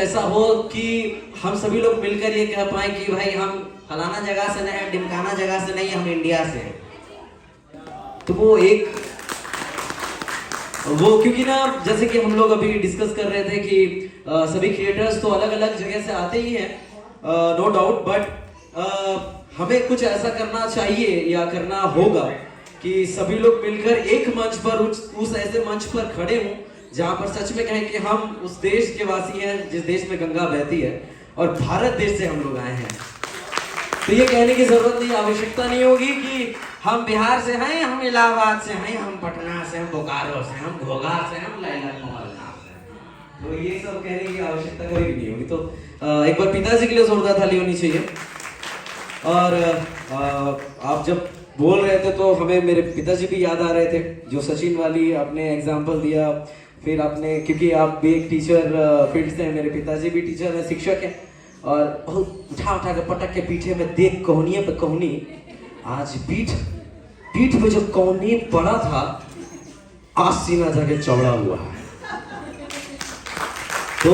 ऐसा हो कि हम सभी लोग मिलकर ये कह पाए कि भाई हम फलाना जगह से नहीं है, ढिमकाना जगह से नहीं, हम इंडिया से हैं। तो क्योंकि ना जैसे कि हम लोग अभी डिस्कस कर रहे थे कि सभी क्रिएटर्स तो अलग अलग जगह से आते ही हैं, नो डाउट, बट हमें कुछ ऐसा करना चाहिए या करना होगा कि सभी लोग मिलकर एक मंच पर उस ऐसे मंच पर खड़े हों जहां पर सच में कहें कि हम उस देश के वासी हैं जिस देश में गंगा बहती है और भारत देश से हम लोग आए हैं। तो ये कहने की जरूरत नहीं, आवश्यकता नहीं होगी कि हम बिहार से हैं, हम इलाहाबाद से हैं, हम पटना से, हम बोकारो से, हम घोघा से, हम लैला मोहल्ला से। तो ये सब कहने की आवश्यकता कोई भी नहीं होगी। तो एक बार पिताजी के लिए जोरदार ताली होनी चाहिए। और आप जब बोल रहे थे तो हमें मेरे पिताजी भी याद आ रहे थे, जो सचिन वाली आपने एग्जाम्पल दिया। फिर आपने, क्योंकि आप भी एक टीचर फील्ड से हैं, मेरे पिताजी भी टीचर हैं, शिक्षक हैं, और बहुत उठा उठा के पटक के पीछे में देख कोहनिए पे कोहनी। आज पीठ पे जो कोहनी पड़ा था, आज सीना जाके चौड़ा हुआ है। तो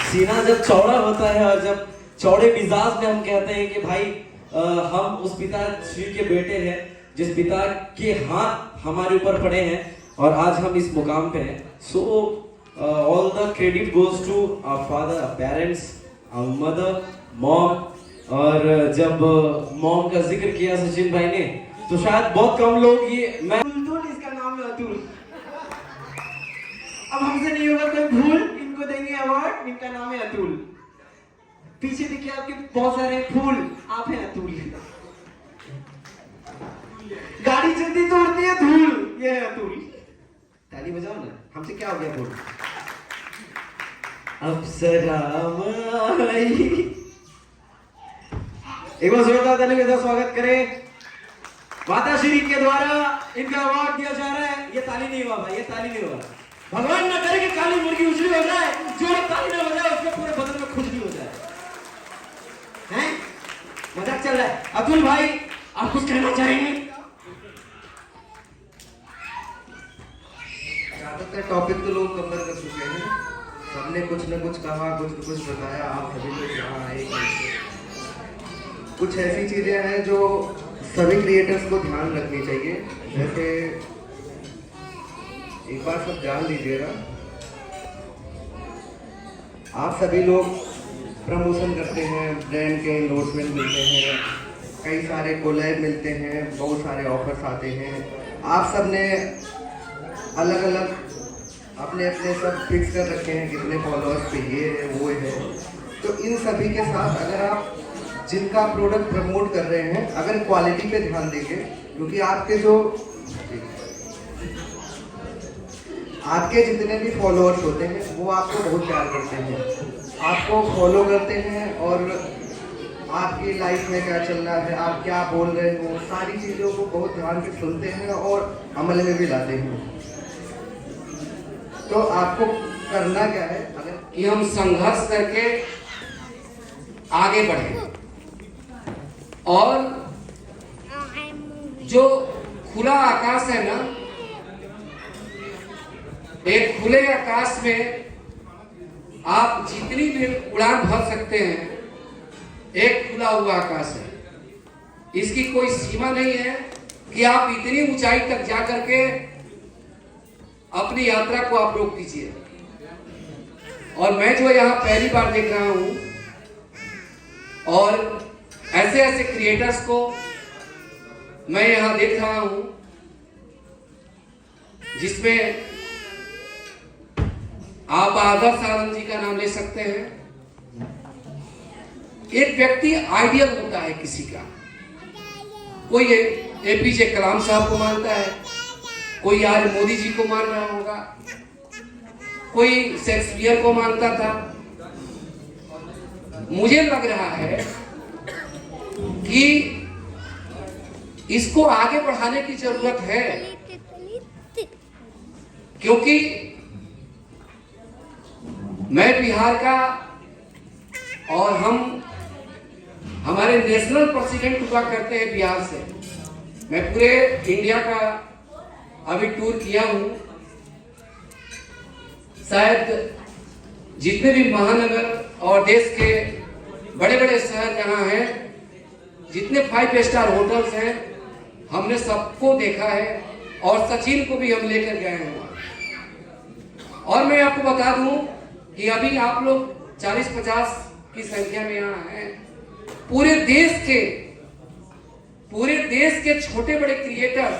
सीना जब चौड़ा होता है और जब चौड़े मिजाज में हम कहते हैं कि भाई हम उस पिताश्री के बेटे हैं जिस पिता के हाथ हमारे ऊपर पड़े हैं और आज हम इस मुकाम पे हैं। So all the credit goes to our father, our parents, our mother, mom. और जब मॉम का जिक्र किया सचिन भाई ने, तो शायद बहुत कम लोग ये इसका नाम है अतुल। अब हमसे नहीं होगा कोई भूल, इनको देंगे अवार्ड, इनका नाम है अतुल। पीछे देखिए आपके बहुत सारे फूल, आप हैं अतुल। गाड़ी जल्दी तोड़ती है धूल, ये है अतुल। ताली बजाओ ना, हमसे क्या हो गया बोल। अप्सरा एक बार जोरदार ताली के साथ स्वागत करें। माता श्री के द्वारा इनका अवार्ड दिया जा रहा है। ये ताली नहीं हुआ भाई, ये ताली नहीं हुआ। भगवान ना करे कि काली मुर्गी उछली हो जाए, जो ताली ना हो जाए उसके पूरे बदन में खुजली हो जाए। हैं? मजाक चल रहा है। अतुल भाई, आप कुछ कहना चाहेंगे? ज्यादातर टॉपिक तो लोग कवर कर चुके हैं, सबने कुछ न कुछ कहा, कुछ न कुछ बताया। आप सभी लोग यहाँ आए, कुछ ऐसी चीजें हैं जो सभी क्रिएटर्स को ध्यान रखनी चाहिए। जैसे एक बार सब जान लीजिएगा, आप सभी लोग प्रमोशन करते हैं, ब्रांड के एंडोर्समेंट मिलते हैं, कई सारे कोलैब मिलते हैं, बहुत सारे ऑफर्स आते हैं। आप सब ने अलग अलग अपने अपने सब फिक्स कर रखे हैं, कितने फॉलोअर्स पे ये है वो है। तो इन सभी के साथ अगर आप जिनका प्रोडक्ट प्रमोट कर रहे हैं, अगर क्वालिटी पे ध्यान देंगे, क्योंकि आपके जितने भी फॉलोअर्स होते हैं वो आपको बहुत प्यार करते हैं, आपको फॉलो करते हैं और आपकी लाइफ में क्या चल रहा है, आप क्या बोल रहे हो, सारी चीज़ों को बहुत ध्यान से सुनते हैं और अमल में भी लाते हैं। तो आपको करना क्या है, अगर कि हम संघर्ष करके आगे बढ़े और जो खुला आकाश है ना, एक खुले आकाश में आप जितनी भी उड़ान भर सकते हैं, एक खुला हुआ आकाश है, इसकी कोई सीमा नहीं है कि आप इतनी ऊंचाई तक जा करके अपनी यात्रा को आप रोक दीजिए। और मैं जो यहाँ पहली बार देख रहा हूँ और ऐसे ऐसे क्रिएटर्स को मैं यहाँ देख रहा हूँ जिसमें आप आदर्श आनंद जी का नाम ले सकते हैं। एक व्यक्ति आइडियल होता है किसी का, कोई एपीजे कलाम साहब को मानता है, कोई आज मोदी जी को मान रहा होगा, कोई शेक्सपियर को मानता था। मुझे लग रहा है कि इसको आगे बढ़ाने की जरूरत है, क्योंकि मैं बिहार का और हमारे नेशनल प्रेसिडेंट हुआ करते हैं बिहार से। मैं पूरे इंडिया का अभी टूर किया हूं, शायद जितने भी महानगर और देश के बड़े बड़े शहर जहाँ हैं, जितने 5 स्टार होटल्स हैं, हमने सबको देखा है और सचिन को भी हम लेकर गए हैं वहाँ। और मैं आपको बता दूं कि अभी आप लोग 40-50 की संख्या में यहाँ हैं। पूरे देश के छोटे बड़े क्रिएटर्स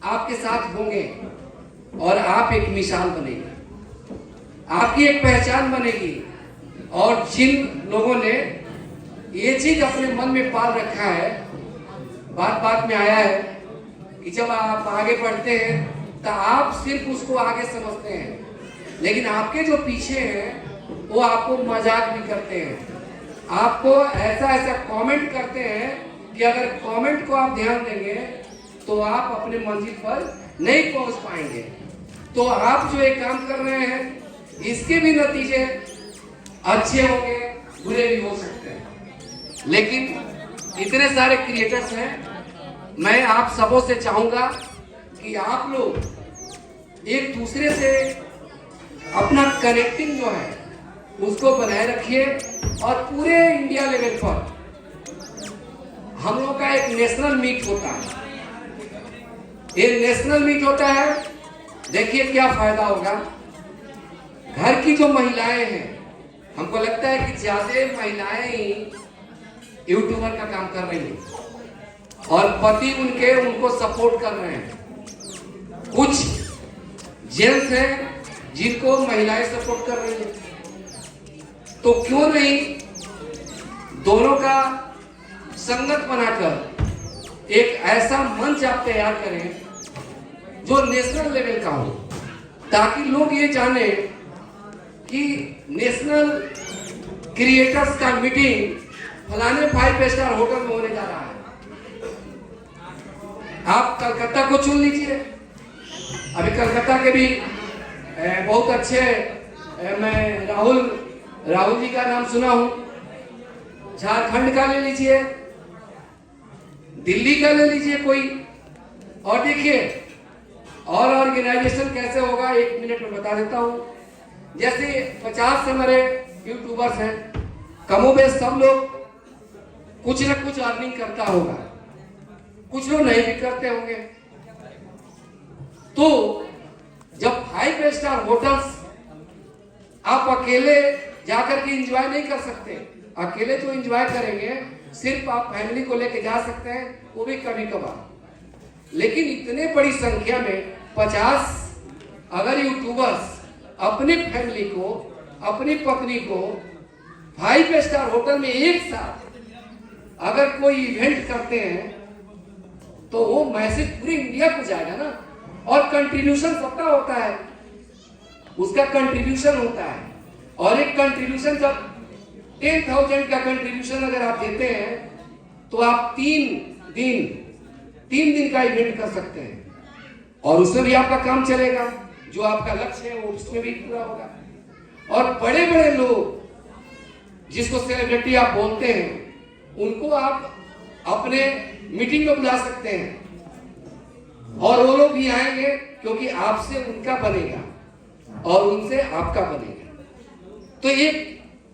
आपके साथ होंगे और आप एक मिसाल बनेंगे, आपकी एक पहचान बनेगी। और जिन लोगों ने ये चीज अपने मन में पाल रखा है, बात बात में आया है कि जब आप आगे बढ़ते हैं तो आप सिर्फ उसको आगे समझते हैं, लेकिन आपके जो पीछे हैं वो आपको मजाक भी करते हैं, आपको ऐसा कमेंट करते हैं कि अगर कमेंट को आप ध्यान देंगे तो आप अपने मंजिल पर नहीं पहुंच पाएंगे। तो आप जो एक काम कर रहे हैं, इसके भी नतीजे अच्छे होंगे, बुरे भी हो सकते हैं। लेकिन इतने सारे क्रिएटर्स हैं, मैं आप सबों से चाहूंगा कि आप लोग एक दूसरे से अपना कनेक्टिंग जो है उसको बनाए रखिए। और पूरे इंडिया लेवल पर हम लोग का एक नेशनल मीट होता है, एक नेशनल मीट होता है। देखिए क्या फायदा होगा। घर की जो महिलाएं हैं, हमको लगता है कि ज्यादा महिलाएं ही यूट्यूबर का काम कर रही हैं और पति उनको सपोर्ट कर रहे हैं। कुछ जेंट्स हैं जिनको महिलाएं सपोर्ट कर रही हैं। तो क्यों नहीं दोनों का संगत बनाकर एक ऐसा मंच आप तैयार करें जो नेशनल लेवल का हो, ताकि लोग ये जाने कि नेशनल क्रिएटर्स का मीटिंग फलाने 5 स्टार होटल में होने जा रहा है। आप कलकत्ता को चुन लीजिए। अभी कलकत्ता के भी बहुत अच्छे, मैं राहुल जी का नाम सुना हूं। झारखंड का ले लीजिए, दिल्ली का ले लीजिए कोई, और देखिए और ऑर्गेनाइजेशन कैसे होगा, 1 मिनट में बता देता हूं। जैसे 50 से हमारे यूट्यूबर्स हैं, कमोबेश सब लोग कुछ न कुछ अर्निंग करता होगा, कुछ लोग नहीं भी करते होंगे। तो जब 5 स्टार होटल्स आप अकेले जाकर के एंजॉय नहीं कर सकते, अकेले जो एंजॉय करेंगे सिर्फ आप फैमिली को लेके जा सकते हैं, वो भी कभी कभार। लेकिन इतने बड़ी संख्या में 50 अगर यूट्यूबर्स अपनी फैमिली को, अपनी पत्नी को 5 स्टार होटल में एक साथ अगर कोई इवेंट करते हैं तो वो मैसेज पूरे इंडिया को जाएगा ना। और कंट्रीब्यूशन सबका होता है, उसका कंट्रीब्यूशन होता है। और एक कंट्रीब्यूशन जब 10,000 का कंट्रीब्यूशन अगर आप देते हैं तो आप 3 दिन का इवेंट कर सकते हैं और उसमें भी आपका काम चलेगा, जो आपका लक्ष्य है वो उसमें भी पूरा होगा। और बड़े बड़े लोग जिसको सेलिब्रिटी आप बोलते हैं, उनको आप अपने मीटिंग में बुला सकते हैं और वो लोग भी आएंगे, क्योंकि आपसे उनका बनेगा और उनसे आपका बनेगा। तो एक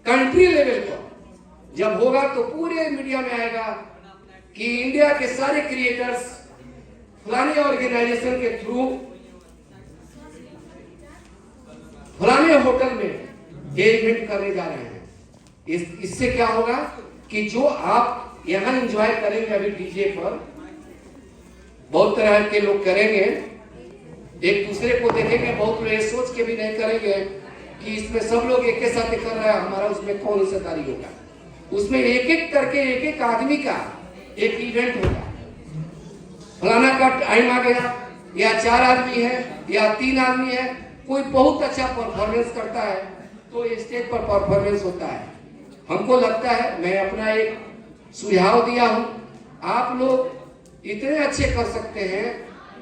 कंट्री लेवल पर जब होगा तो पूरे मीडिया में आएगा कि इंडिया के सारे क्रिएटर्स फलाने ऑर्गेनाइजेशन के थ्रू फलाने होटल में इवेंट करने जा रहे हैं। इससे क्या होगा कि जो आप यहां एंजॉय करेंगे, अभी डीजे पर बहुत तरह के लोग करेंगे, एक दूसरे को देखेंगे, बहुत लोग सोच के भी नहीं करेंगे कि इसमें सब लोग एक साथ कर रहा है, हमारा उसमें कौन हिस्सेदारी होगा। उसमें एक एक करके एक एक आदमी का एक इवेंट होगा। फलाना का टाइम आ गया, या 4 आदमी है या 3 आदमी है, कोई बहुत अच्छा परफॉर्मेंस करता है तो स्टेज पर परफॉर्मेंस होता है। हमको लगता है, मैं अपना एक सुझाव दिया हूं, आप लोग इतने अच्छे कर सकते हैं,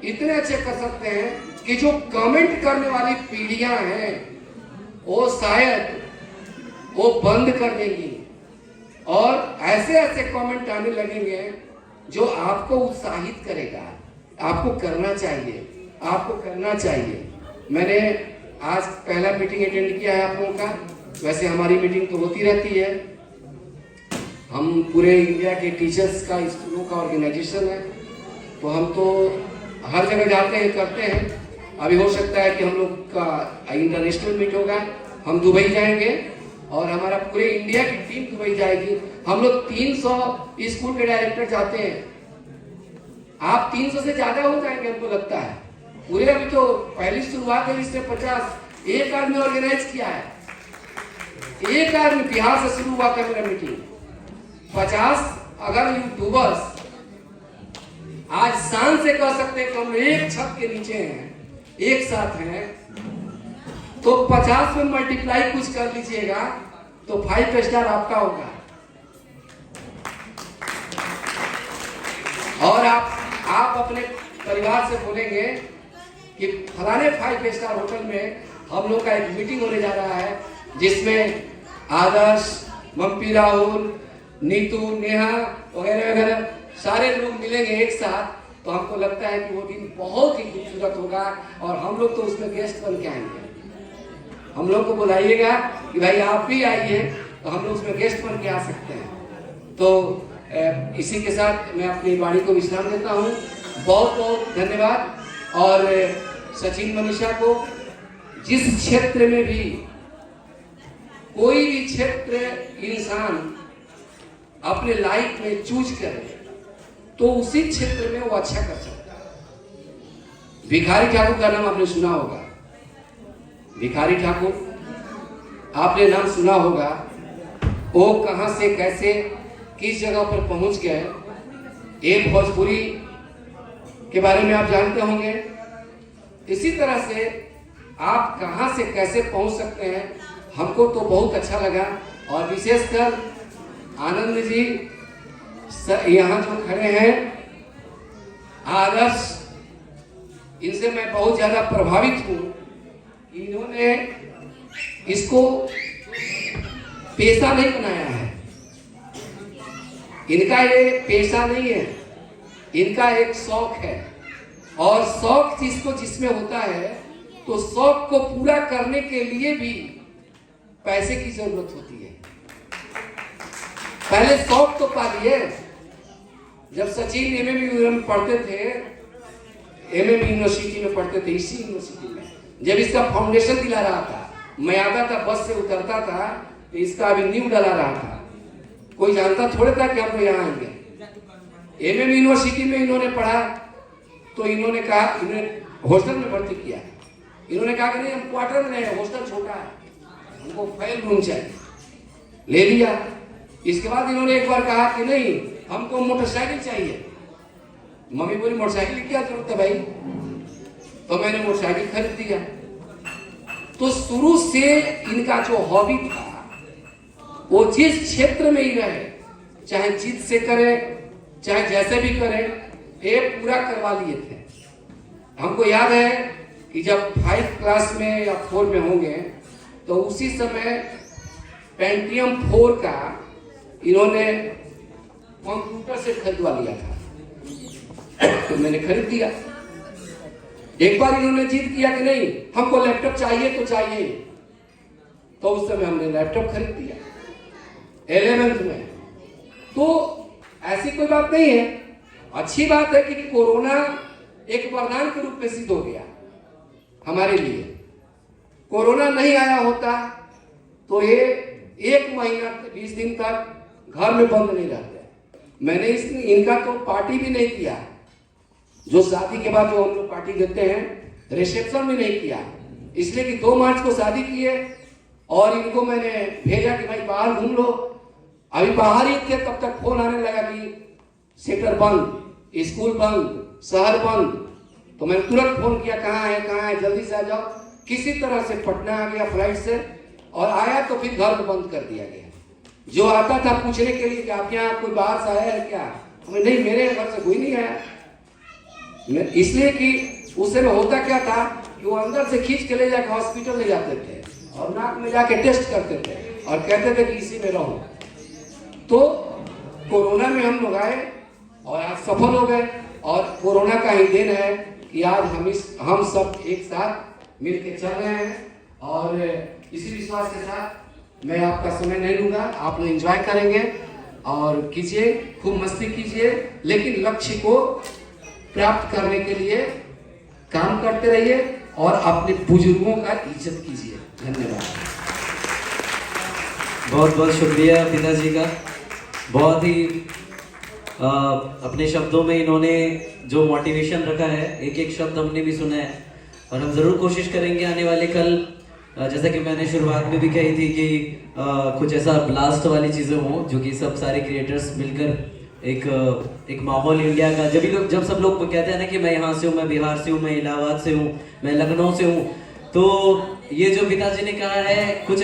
इतने अच्छे कर सकते हैं कि जो कमेंट करने वाली पीढ़ियां हैं वो शायद वो बंद कर देंगी और ऐसे ऐसे कमेंट आने लगेंगे जो आपको उत्साहित करेगा। आपको करना चाहिए, आपको करना चाहिए। मैंने आज पहला मीटिंग अटेंड किया है आप लोगों का। वैसे हमारी मीटिंग तो होती रहती है, हम पूरे इंडिया के टीचर्स का, स्कूलों का ऑर्गेनाइजेशन है, तो हम तो हर जगह जाते हैं, करते हैं। अभी हो सकता है कि हम लोग का इंटरनेशनल मीट होगा, हम दुबई जाएंगे और हमारा पूरे इंडिया की टीम दुबई जाएगी। हम लोग 300 स्कूल के डायरेक्टर जाते हैं, आप 300 से ज्यादा हो जाएंगे हमको लगता है। पूरे अभी तो पहली शुरुआत है, इससे 50 एक आदमी ऑर्गेनाइज किया है, एक आदमी बिहार से शुरू हुआ था मेरा मीटिंग। 50 अगर यूट्यूबर्स आज शान से कह सकते हैं कि हम एक छत के नीचे हैं, एक साथ हैं, तो 50 में मल्टीप्लाई कुछ कर लीजिएगा तो 5 स्टार आपका होगा। और आप अपने परिवार से बोलेंगे कि फलाने 5 स्टार होटल में हम लोग का एक मीटिंग होने जा रहा है, जिसमें आदर्श, मम्पी, राहुल, नीतू, नेहा वगैरह वगैरह सारे लोग मिलेंगे एक साथ। तो हमको लगता है कि वो दिन बहुत ही खूबसूरत होगा और हम लोग तो उसमें गेस्ट बन के आएंगे। हम लोग को बुलाइएगा कि भाई आप भी आइए, तो हम लोग उसमें गेस्ट बन के आ सकते हैं। तो इसी के साथ मैं अपनी वाणी को विश्राम देता हूँ। बहुत बहुत धन्यवाद। और सचिन मनीषा को, जिस क्षेत्र में भी कोई भी क्षेत्र इंसान अपने लाइफ में चूज करे तो उसी क्षेत्र में वो अच्छा कर सकता है। भिखारी ठाकुर का नाम आपने सुना होगा, भिखारी ठाकुर आपने नाम सुना होगा। वो कहां से कैसे किस जगह पर पहुंच गए, एक भोजपुरी के बारे में आप जानते होंगे। इसी तरह से आप कहां से कैसे पहुंच सकते हैं, हमको तो बहुत अच्छा लगा। और विशेषकर आनंद जी यहाँ जो खड़े हैं, आदर्श, इनसे मैं बहुत ज्यादा प्रभावित हूँ। इन्होंने इसको पेशा नहीं बनाया है, इनका ये पेशा नहीं है, इनका एक शौक है। और शौक जिसको जिसमें होता है तो शौक को पूरा करने के लिए भी पैसे की जरूरत होती है। पहले शौक तो पालिए। जब सचिन एमएम में पढ़ते थे, एमएम यूनिवर्सिटी में पढ़ते थे, इसी यूनिवर्सिटी में, जब इसका फाउंडेशन दिला रहा था, मैं आता था, बस से उतरता था, तो इसका अभी नींव डला रहा था। कोई जानता थोड़े था कि हम लोग यहाँ आएंगे। एमएम यूनिवर्सिटी में इन्होंने पढ़ा, तो इन्होंने कहा, इन्होंने हॉस्टल में भर्ती किया। इन्होंने कहा कि नहीं, हम क्वार्टर में रहे, हॉस्टल छोटा है, हमको फैल रूम चाहिए, ले लिया। इसके बाद इन्होंने एक बार कहा कि नहीं, हमको मोटरसाइकिल चाहिए। मम्मी बोली मोटरसाइकिल की क्या जरूरत है भाई, तो मैंने मोटरसाइकिल खरीद दिया। तो शुरू से इनका जो हॉबी था, वो जिस क्षेत्र में ही रहे, चाहे जिद से करे, चाहे जैसे भी करे, ये पूरा करवा लिए थे। हमको याद है कि जब 5 क्लास में या 4 में होंगे, तो उसी समय पेंटियम 4 का इन्होंने कंप्यूटर से खरीदवा लिया था, तो मैंने खरीद दिया। एक बार इन्होंने जिद किया कि नहीं, हमको लैपटॉप चाहिए तो चाहिए, तो उस समय हमने लैपटॉप खरीद दिया 11th में। तो ऐसी कोई बात नहीं है, अच्छी बात है कि कोरोना एक वरदान के रूप में सिद्ध हो गया हमारे लिए। कोरोना नहीं आया होता तो ये 1 महीना 20 दिन तक घर में बंद नहीं रहते। मैंने इनका तो पार्टी भी नहीं किया, जो शादी के बाद जो हम लोग पार्टी देते हैं, रिसेप्शन भी नहीं किया, इसलिए कि 2 मार्च को शादी किए और इनको मैंने भेजा कि भाई बाहर घूम लो। अभी बाहर ही थे, तब तक फोन आने लगा कि सेक्टर बंद, स्कूल बंद, शहर बंद। तो मैंने तुरंत फोन किया, कहाँ है, जल्दी से आ जाओ। किसी तरह से पटना आ गया फ्लाइट से, और आया तो फिर घर को बंद कर दिया गया। जो आता था पूछने के लिए कि आप यहाँ कोई बाहर से आया है क्या, हमें नहीं, मेरे घर से कोई नहीं आया। इसलिए कि उस समय होता क्या था कि वो अंदर से खींच के ले जाकर हॉस्पिटल ले जाते थे और नाक में जाके टेस्ट करते थे और कहते थे कि इसी में रहो। तो कोरोना में हम लोग आए और आज सफल हो गए, और कोरोना का ही देन है कि आज हम सब एक साथ मिलकर चल रहे हैं। और इसी विश्वास के साथ मैं आपका समय नहीं लूँगा, आप लोग एंजॉय करेंगे और कीजिए, खूब मस्ती कीजिए, लेकिन लक्ष्य को प्राप्त करने के लिए काम करते रहिए और अपने बुजुर्गों का इज्जत कीजिए। धन्यवाद। बहुत बहुत शुक्रिया पिताजी का। बहुत ही अपने शब्दों में इन्होंने जो मोटिवेशन रखा है, एक एक शब्द हमने भी सुना है और हम ज़रूर कोशिश करेंगे आने वाले कल, जैसा कि मैंने शुरुआत में भी कही थी कि कुछ ऐसा ब्लास्ट वाली चीज़ें हों जो कि सब सारे क्रिएटर्स मिलकर एक माहौल इंडिया का, जब सब लोग कहते हैं ना कि मैं यहाँ से हूँ, मैं बिहार से हूँ, मैं इलाहाबाद से हूँ, मैं लखनऊ से हूँ, तो ये जो पिताजी ने कहा है कुछ